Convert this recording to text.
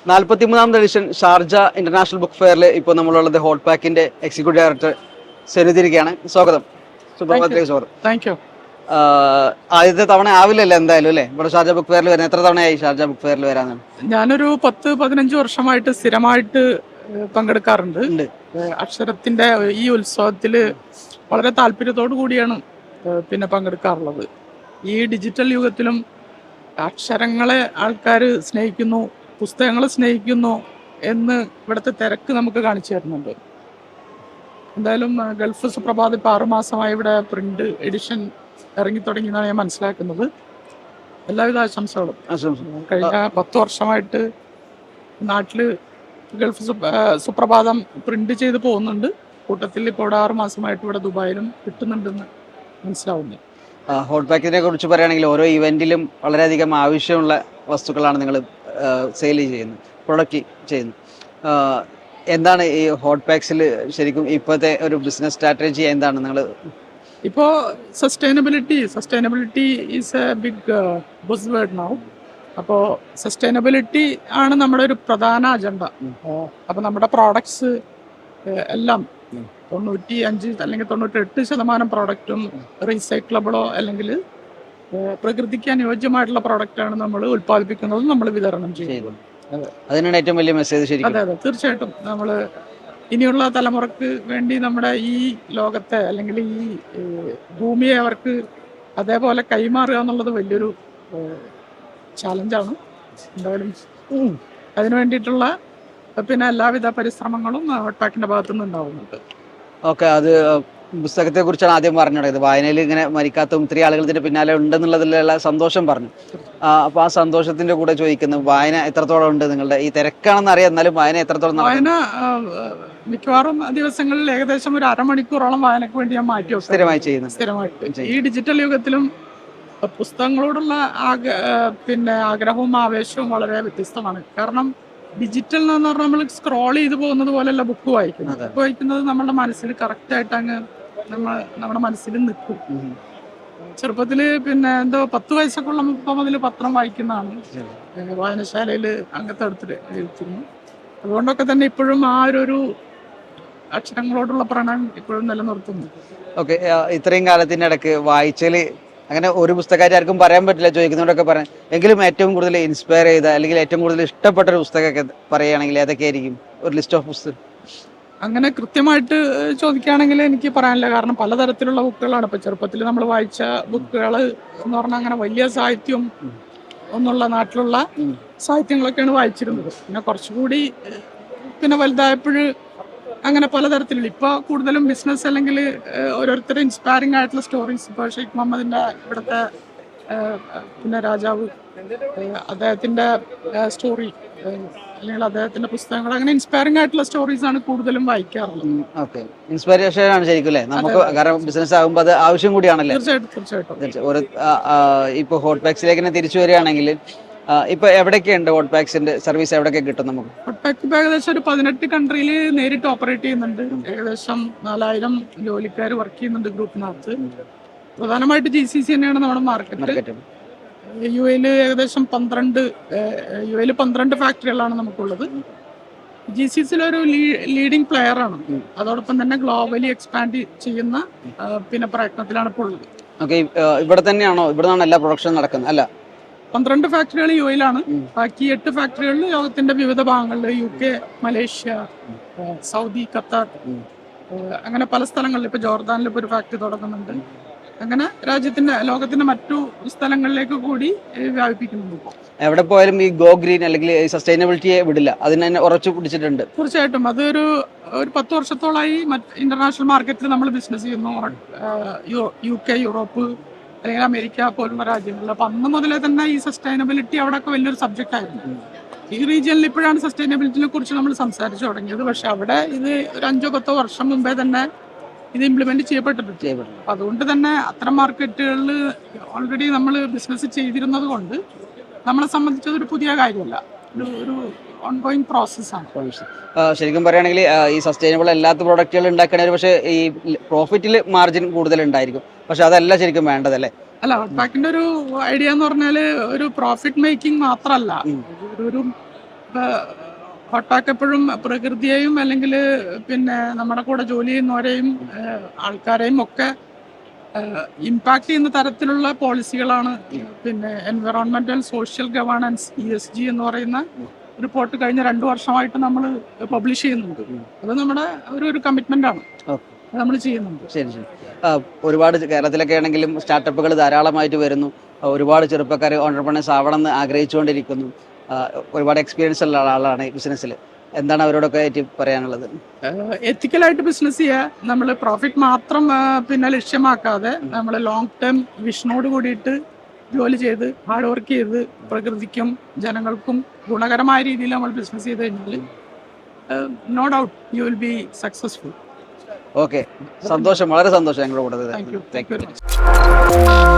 43ാമത് edition Sharjah international book ഫെയറിൽ ഇപ്പോൾ നമ്മളുള്ളത് hot പാക്കിന്റെ executive director സെനുതിരിക്കുകയാണ്. സ്വാഗതം. സുപ്രഭാതത്തിലേക്ക് സ്വാഗതം. Thank you. ആദ്യത്തെ തവണ ആവില്ലല്ലോ എന്തായാലും അല്ലേ ഇവിടെ ഷാർജ ബുക്ക് ഫെയറിൽ വരുന്നത്? എത്ര തവണയായി ഷാർജ ബുക്ക് ഫെയറിൽ വരാനാണ്? ഞാനൊരു 10-15 വർഷമായിട്ട് സ്ഥിരമായിട്ട് പങ്കെടുക്കാറുണ്ട്. അക്ഷരത്തിന്റെ ഈ ഉത്സവത്തില് വളരെ താല്പര്യത്തോടു കൂടിയാണ് പിന്നെ പങ്കെടുക്കാറുള്ളത്. ഈ ഡിജിറ്റൽ യുഗത്തിലും അക്ഷരങ്ങളെ ആൾക്കാർ സ്നേഹിക്കുന്നു, പുസ്തകങ്ങളെ സ്നേഹിക്കുന്നു എന്ന് ഇവിടുത്തെ തിരക്ക് നമുക്ക് കാണിച്ചു തരുന്നുണ്ട്. എന്തായാലും ഗൾഫ് സുപ്രഭാത് ഇപ്പോൾ 6 മാസമായി ഇവിടെ പ്രിന്റ് എഡിഷൻ ഇറങ്ങി തുടങ്ങിയെന്നാണ് ഞാൻ മനസ്സിലാക്കുന്നത്. എല്ലാവിധ ആശംസകളും. കഴിഞ്ഞ 10 വർഷമായിട്ട് നാട്ടില് ഗൾഫ് സുപ്രഭാതം പ്രിന്റ് ചെയ്ത് പോകുന്നുണ്ട്. കൂട്ടത്തിൽ ഇപ്പോൾ ഇവിടെ 6 മാസമായിട്ട് ഇവിടെ ദുബായിലും കിട്ടുന്നുണ്ടെന്ന് മനസ്സിലാവുന്നു. ഹോട്ട് പാക്കിനെ കുറിച്ച് പറയുകയാണെങ്കിൽ ഓരോ ഇവന്റിലും വളരെയധികം ആവശ്യമുള്ള വസ്തുക്കളാണ് നിങ്ങൾ സെയിൽ ചെയ്യുന്നത്, പ്രൊഡക്റ്റ് ചെയ്യുന്നത്. എന്താണ് ഈ ഹോട്ട് പാക്സിൽ ശരിക്കും ഇപ്പോഴത്തെ ഒരു ബിസിനസ് സ്ട്രാറ്റജി എന്താണ് നിങ്ങൾ? ഇപ്പോൾ sustainability is a big buzz word now. അപ്പോൾ സസ്റ്റൈനബിലിറ്റി ആണ് നമ്മുടെ ഒരു പ്രധാന അജണ്ട. അപ്പോൾ നമ്മുടെ പ്രോഡക്ട്സ് എല്ലാം 95 അല്ലെങ്കിൽ 98% പ്രോഡക്റ്റും റീസൈക്ലബിളോ അല്ലെങ്കിൽ പ്രകൃതിക്ക് അനുയോജ്യമായിട്ടുള്ള പ്രോഡക്റ്റാണ് നമ്മൾ ഉൽപ്പാദിപ്പിക്കുന്നതും നമ്മൾ വിതരണം ചെയ്യുന്നത്. അതിനാണ് ഏറ്റവും വലിയ മെസ്സേജ്. അതെ അതെ, തീർച്ചയായിട്ടും. നമ്മൾ ഇനിയുള്ള തലമുറക്ക് വേണ്ടി നമ്മുടെ ഈ ലോകത്തെ അല്ലെങ്കിൽ ഈ ഭൂമിയെ അവർക്ക് അതേപോലെ കൈമാറുക എന്നുള്ളത് വലിയൊരു ചാലഞ്ചാണ്. എന്തായാലും അതിനു വേണ്ടിയിട്ടുള്ള പിന്നെ എല്ലാവിധ പരിശ്രമങ്ങളും ഹോട്ട് പാക്കിന്റെ ഭാഗത്തുനിന്ന് ഉണ്ടാവുന്നുണ്ട്. ഓക്കെ, അത് പുസ്തകത്തെ കുറിച്ചാണ് ആദ്യം പറഞ്ഞു തുടങ്ങിയത്. വായനയിൽ ഇങ്ങനെ മരിക്കാത്ത ഒത്തിരി ആളുകൾ ഇതിന്റെ പിന്നാലെ ഉണ്ടെന്നുള്ളതിലുള്ള സന്തോഷം പറഞ്ഞു. അപ്പൊ ആ സന്തോഷത്തിന്റെ കൂടെ ചോദിക്കുന്നു, വായന എത്രത്തോളം ഉണ്ട് നിങ്ങളുടെ? ഈ തിരക്കാണെന്ന് അറിയാം, എന്നാലും വായന എത്രത്തോളം? വായന മിക്കവാറും ദിവസങ്ങളിൽ ഏകദേശം ഒരു അരമണിക്കൂറോളം വായനക്ക് വേണ്ടി ഞാൻ മാറ്റി സ്ഥിരമായി ചെയ്യുന്നു. സ്ഥിരമായിട്ട് ഈ ഡിജിറ്റൽ യുഗത്തിലും പുസ്തകങ്ങളോടുള്ള പിന്നെ ആഗ്രഹവും ആവേശവും വളരെ വ്യത്യസ്തമാണ്. കാരണം ഡിജിറ്റൽ എന്ന് പറഞ്ഞാൽ നമ്മൾ സ്ക്രോൾ ചെയ്ത് പോകുന്നത് പോലെയല്ല ബുക്ക് വായിക്കുന്നത്. ബുക്ക് വായിക്കുന്നത് നമ്മുടെ മനസ്സിൽ കറക്റ്റ് ആയിട്ട് അങ്ങ് നമ്മുടെ മനസ്സിൽ നിൽക്കും. ചെറുപ്പത്തില് പിന്നെ 10 വയസ്സൊക്കെ ഉള്ളപ്പോൾ മുതൽ പത്രം വായിക്കുന്നതാണ്. വായനശാലയിൽ അംഗത്തെ എടുത്തിരുന്നു. അതുകൊണ്ടൊക്കെ തന്നെ ഇപ്പോഴും ആ ഒരു അക്ഷരങ്ങളോടുള്ള പ്രണയം ഇപ്പോഴും നിലനിർത്തുന്നു. ഓക്കെ, ഇത്രയും കാലത്തിന്റെ ഇടയ്ക്ക് വായിച്ചാല് അങ്ങനെ ഒരു പുസ്തകമായിട്ട് ആർക്കും പറയാൻ പറ്റില്ല, ചോദിക്കുന്നവരൊക്കെ പറയാം. എങ്കിലും ഏറ്റവും കൂടുതൽ ഇൻസ്പയർ ചെയ്ത അല്ലെങ്കിൽ ഏറ്റവും കൂടുതൽ ഇഷ്ടപ്പെട്ട ഒരു പുസ്തകമൊക്കെ പറയുകയാണെങ്കിൽ ഏതൊക്കെയായിരിക്കും? ഒരു ലിസ്റ്റ് ഓഫ് പുസ്തകം അങ്ങനെ കൃത്യമായിട്ട് ചോദിക്കുകയാണെങ്കിൽ എനിക്ക് പറയാനില്ല. കാരണം പലതരത്തിലുള്ള ബുക്കുകളാണ്. ഇപ്പൊ ചെറുപ്പത്തിൽ നമ്മൾ വായിച്ച ബുക്കുകൾ എന്ന് പറഞ്ഞാൽ അങ്ങനെ വലിയ സാഹിത്യം ഒന്നുള്ള നാട്ടിലുള്ള സാഹിത്യങ്ങളൊക്കെയാണ് വായിച്ചിരുന്നത്. പിന്നെ കുറച്ചുകൂടി പിന്നെ വലുതായപ്പോഴ് അങ്ങനെ പലതരത്തിലുള്ള ഇപ്പൊ കൂടുതലും ബിസിനസ് അല്ലെങ്കിൽ ഓരോരുത്തരും ഇൻസ്പയറിംഗ് ആയിട്ടുള്ള സ്റ്റോറീസ്. ഇപ്പൊ ഷെയ്ഖ് മുഹമ്മദിന്റെ ഇവിടുത്തെ പിന്നെ രാജാവ്, അദ്ദേഹത്തിന്റെ സ്റ്റോറി അല്ലെങ്കിൽ അദ്ദേഹത്തിന്റെ പുസ്തകങ്ങൾ, അങ്ങനെ ഇൻസ്പയറിംഗ് ആയിട്ടുള്ള സ്റ്റോറീസ് ആണ് കൂടുതലും വായിക്കാറുള്ളത്. ഓക്കെ, ഇൻസ്പിറേഷൻ ആണ് ശരിക്കും അല്ലേ നമുക്ക്? കാരണം ബിസിനസ് ആകുമ്പോൾ അത് ആവശ്യം കൂടിയാണല്ലേ? തീർച്ചയായിട്ടും. ഇപ്പൊ ഹോട്ട് പാക്സിലേക്ക് തിരിച്ചു വരികയാണെങ്കിൽ ഇപ്പൊ എവിടെയൊക്കെയുണ്ട് ഹോട്ട് പാക്സിന്റെ സർവീസ്? എവിടെയൊക്കെ കിട്ടും നമുക്ക്? ഹോട്ട് പാക്ക് ഇപ്പൊ ഏകദേശം ഒരു 18 കൺട്രിയിൽ നേരിട്ട് ഓപ്പറേറ്റ് ചെയ്യുന്നുണ്ട്. ഏകദേശം 4000 ജോലിക്കാർ വർക്ക് ചെയ്യുന്നുണ്ട് ഗ്രൂപ്പിനകത്ത്. പ്രധാനമായിട്ട് GCC തന്നെയാണ് നമ്മുടെ മാർക്കറ്റ്. UAE ഏകദേശം 12 ഫാക്ടറികളാണ് നമുക്കുള്ളത്. GCC ഒരു ലീഡിംഗ് പ്ലെയർ ആണ്. അതോടൊപ്പം തന്നെ ഗ്ലോബലി എക്സ്പാൻഡ് ചെയ്യുന്ന പിന്നെ പ്രയത്നത്തിലാണ് ഇപ്പോൾ ഉള്ളത്. ഓക്കെ, ഇവിടെ തന്നെയാണോ? ഇവിടെ നിന്നാണ് എല്ലാ പ്രൊഡക്ഷൻ നടക്കുന്നത്? അല്ല, 12 ഫാക്ടറികൾ UAE-ലാണ്. ബാക്കി 8 ഫാക്ടറികളിൽ ലോകത്തിന്റെ വിവിധ ഭാഗങ്ങളിൽ UK, മലേഷ്യ, സൗദി, ഖത്തർ, അങ്ങനെ പല സ്ഥലങ്ങളിൽ. ഇപ്പൊ ജോർദാനിൽ ഇപ്പൊ ഒരു ഫാക്ടറി തുടങ്ങുന്നുണ്ട്. അങ്ങനെ ലോകത്തിന്റെ മറ്റു സ്ഥലങ്ങളിലേക്ക് കൂടി വ്യാപിപ്പിക്കുന്നുണ്ട്. എവിടെ പോയാലും ഈ ഗോ ഗ്രീൻ അല്ലെങ്കിൽ സസ്റ്റൈനബിലിറ്റിയെ വിടില്ല, അതിനെ ഉറച്ചു പിടിച്ചിട്ടുണ്ട്. തീർച്ചയായിട്ടും. അതൊരു 10 വർഷത്തോളമായി ഇന്റർനാഷണൽ മാർക്കറ്റിൽ നമ്മൾ ബിസിനസ് ചെയ്യുന്നു. UK, യൂറോപ്പ് അല്ലെങ്കിൽ അമേരിക്ക പോലുള്ള രാജ്യങ്ങളിൽ. അപ്പൊ അന്ന് മുതലേ തന്നെ ഈ സസ്റ്റൈനബിലിറ്റി അവിടെയൊക്കെ വലിയൊരു സബ്ജക്റ്റ് ആയിരുന്നു. ഈ റീജിയനിൽ ഇപ്പോഴാണ് സസ്റ്റൈനബിലിറ്റിനെ കുറിച്ച് നമ്മൾ സംസാരിച്ചു തുടങ്ങിയത്. പക്ഷെ അവിടെ ഇത് ഒരു 5-10 വർഷം മുമ്പേ തന്നെ ഇത് ഇംപ്ലിമെന്റ് ചെയ്യപ്പെട്ടിട്ടുണ്ട്. അതുകൊണ്ട് തന്നെ അത്തരം മാർക്കറ്റുകളിൽ ഓൾറെഡി നമ്മൾ ബിസിനസ് ചെയ്തിരുന്നത് കൊണ്ട് നമ്മളെ സംബന്ധിച്ചത് ഒരു പുതിയ കാര്യമല്ല, ഒരു ഓൺഗോയിങ് പ്രോസസ്സാണ്. ശരിക്കും പറയുകയാണെങ്കിൽ ഈ സസ്റ്റൈനബിൾ അല്ലാത്ത പ്രോഡക്റ്റുകൾ ഉണ്ടാക്കണേ പക്ഷേ ഈ പ്രോഫിറ്റിൽ മാർജിൻ കൂടുതൽ ഉണ്ടായിരിക്കും. പക്ഷെ അതല്ല ശരിക്കും വേണ്ടതല്ലേ? അല്ല, ഹോട്ട് പാക്കിന്റെ ഒരു ഐഡിയ എന്ന് പറഞ്ഞാൽ ഒരു പ്രോഫിറ്റ് മേക്കിംഗ് മാത്രമല്ല, ഒരു ഹോട്ട് പാക്ക് എപ്പോഴും പ്രകൃതിയെയും അല്ലെങ്കിൽ പിന്നെ നമ്മുടെ കൂടെ ജോലി ചെയ്യുന്നവരെയും ആൾക്കാരെയും ഒക്കെ ഇമ്പാക്ട് ചെയ്യുന്ന തരത്തിലുള്ള പോളിസികളാണ്. പിന്നെ എൻവയോൺമെന്റൽ സോഷ്യൽ ഗവേണൻസ് ESG എന്ന് പറയുന്ന റിപ്പോർട്ട് കഴിഞ്ഞ 2 വർഷമായിട്ട് നമ്മൾ പബ്ലിഷ് ചെയ്യുന്നുണ്ട്. അത് നമ്മുടെ ഒരു കമ്മിറ്റ്മെന്റ് ആണ്, നമ്മൾ ചെയ്യുന്നുണ്ട്. ശരി ശരി. ഒരുപാട് കേരളത്തിലൊക്കെ ആണെങ്കിലും സ്റ്റാർട്ടപ്പുകൾ ധാരാളമായിട്ട് വരുന്നു. ഒരുപാട് ചെറുപ്പക്കാർ ഓണ്ടർപ്രണേഴ്സ് ആവണമെന്ന് ആഗ്രഹിച്ചുകൊണ്ടിരിക്കുന്നു. ഒരുപാട് എക്സ്പീരിയൻസ് ഉള്ള ആളാണ് ഈ ബിസിനസ്സിൽ. എന്താണ് അവരോടൊക്കെ ആയിട്ട് പറയാനുള്ളത്? എത്തിക്കലായിട്ട് ബിസിനസ് ചെയ്യുക, നമ്മൾ പ്രോഫിറ്റ് മാത്രം പിന്നെ ലക്ഷ്യമാക്കാതെ നമ്മൾ ലോങ് ടേം വിഷനോട് കൂടിയിട്ട് ജോലി ചെയ്ത് ഹാർഡ് വർക്ക് ചെയ്ത് പ്രകൃതിക്കും ജനങ്ങൾക്കും ഗുണകരമായ രീതിയിൽ നമ്മൾ ബിസിനസ് ചെയ്ത് കഴിഞ്ഞാൽ no doubt you will be successful. Okay, സന്തോഷം, വളരെ സന്തോഷം ഞങ്ങളുടെ കൂടെ. Thank U.